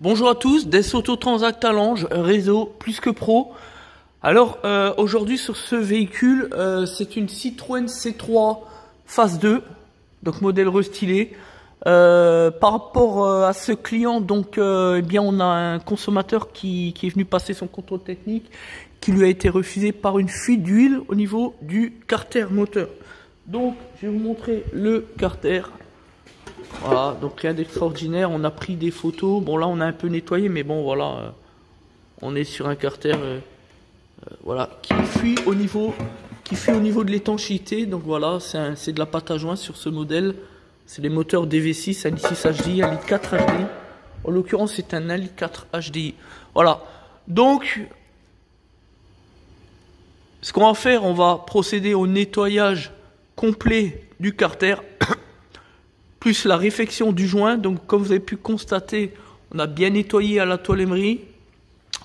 Bonjour à tous, Des Auto Transact à Lange, réseau plus que pro. Alors aujourd'hui sur ce véhicule, c'est une Citroën C3 phase 2, donc modèle restylé. Par rapport à ce client, donc eh bien on a un consommateur qui est venu passer son contrôle technique, qui lui a été refusé par une fuite d'huile au niveau du carter moteur. Donc je vais vous montrer le carter. Voilà, donc rien d'extraordinaire, on a pris des photos, bon là on a un peu nettoyé, mais bon voilà, on est sur un carter voilà, qui fuit au niveau de l'étanchéité, donc voilà, c'est de la pâte à joint sur ce modèle, c'est les moteurs DV6, 1.6 HDI, 1.4 HDI, en l'occurrence c'est un 1.4 HDI, voilà, donc ce qu'on va faire, on va procéder au nettoyage complet du carter, plus la réfection du joint. Donc comme vous avez pu constater, on a bien nettoyé à la toile émery,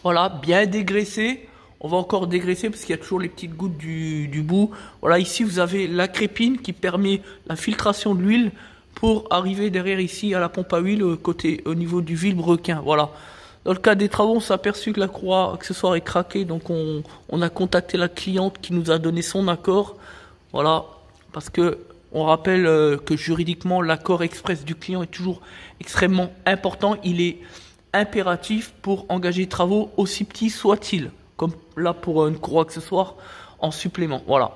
voilà, bien dégraissé. On va encore dégraisser parce qu'il y a toujours les petites gouttes du bout. Voilà, ici vous avez la crépine qui permet la filtration de l'huile pour arriver derrière ici à la pompe à huile au niveau du vilebrequin. Voilà. Dans le cas des travaux, on s'est aperçu que la croix accessoire est craquée, donc on a contacté la cliente qui nous a donné son accord. Voilà, parce que on rappelle que juridiquement, l'accord express du client est toujours extrêmement important. Il est impératif pour engager des travaux aussi petits soient-ils, comme là pour une croix accessoire en supplément. Voilà.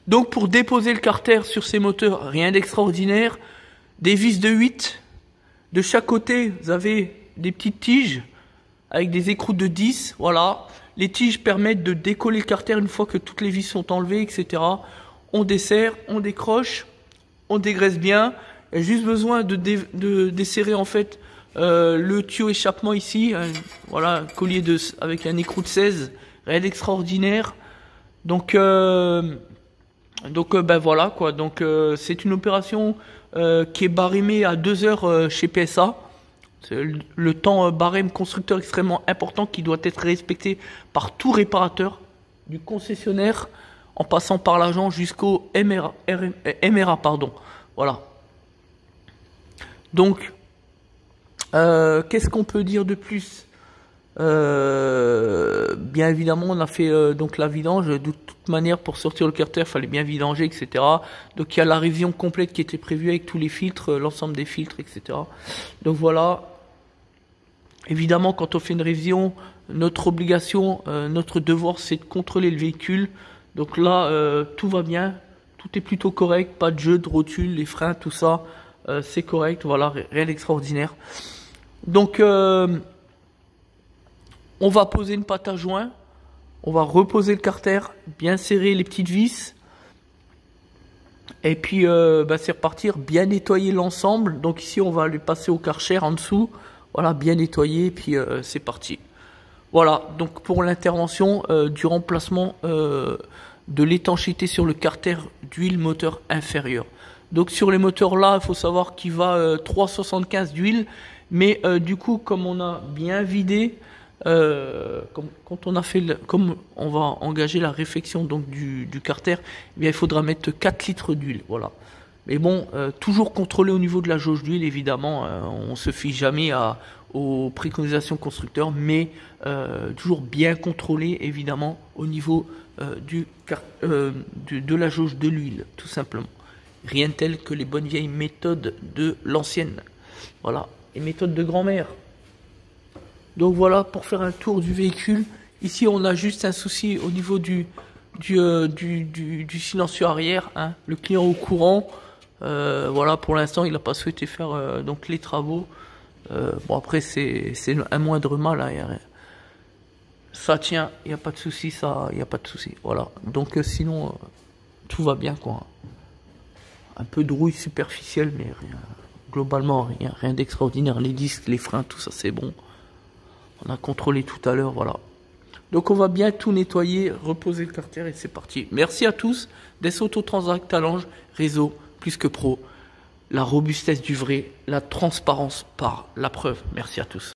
Donc pour déposer le carter sur ces moteurs, rien d'extraordinaire. Des vis de 8. De chaque côté, vous avez des petites tiges avec des écroutes de 10. Voilà. Les tiges permettent de décoller le carter une fois que toutes les vis sont enlevées, etc. On desserre, on décroche, on dégraisse bien. Il y a juste besoin de desserrer en fait le tuyau échappement ici. Voilà, collier avec un écrou de 16, rien d'extraordinaire. Donc ben voilà quoi. Donc c'est une opération qui est barémée à 2 heures chez PSA. C'est le temps barème constructeur extrêmement important qui doit être respecté par tout réparateur, du concessionnaire en passant par l'agent jusqu'au MRA, pardon. Voilà. Donc, qu'est-ce qu'on peut dire de plus? Bien évidemment, on a fait donc la vidange. De toute manière, pour sortir le carter, il fallait bien vidanger, etc. Donc, il y a la révision complète qui était prévue avec tous les filtres, l'ensemble des filtres, etc. Donc, voilà. Évidemment, quand on fait une révision, notre obligation, notre devoir, c'est de contrôler le véhicule. Donc là, tout va bien, tout est plutôt correct, pas de jeu de rotule, les freins, tout ça, c'est correct, voilà, rien d'extraordinaire. Donc, on va poser une pâte à joint, on va reposer le carter, bien serrer les petites vis, et puis c'est repartir, bien nettoyer l'ensemble. Donc ici, on va lui passer au Karcher en dessous, voilà, bien nettoyer, et puis c'est parti. Voilà, donc pour l'intervention du remplacement de l'étanchéité sur le carter d'huile moteur inférieur. Donc sur les moteurs là, il faut savoir qu'il va 3,75 d'huile, mais du coup comme on a bien vidé, comme on va engager la réfection donc du carter, eh bien il faudra mettre 4 litres d'huile, voilà. Mais bon, toujours contrôler au niveau de la jauge d'huile, évidemment, on se fie jamais aux préconisations constructeurs, mais toujours bien contrôler, évidemment, au niveau de la jauge de l'huile, tout simplement. Rien de tel que les bonnes vieilles méthodes de l'ancienne. Voilà, les méthodes de grand-mère. Donc voilà, pour faire un tour du véhicule. Ici, on a juste un souci au niveau du silencieux arrière, hein, le client au courant. Voilà, pour l'instant, il n'a pas souhaité faire donc les travaux. Bon, après, c'est un moindre mal. Hein, ça tient, il n'y a pas de souci, ça, il n'y a pas de souci. Voilà. Donc, sinon, tout va bien, quoi. Un peu de rouille superficielle, mais rien, globalement, rien d'extraordinaire. Les disques, les freins, tout ça, c'est bon. On a contrôlé tout à l'heure, voilà. Donc, on va bien tout nettoyer, reposer le carter et c'est parti. Merci à tous. Des Auto Transact à Lange, réseau plus que pro, la robustesse du vrai, la transparence par la preuve. Merci à tous.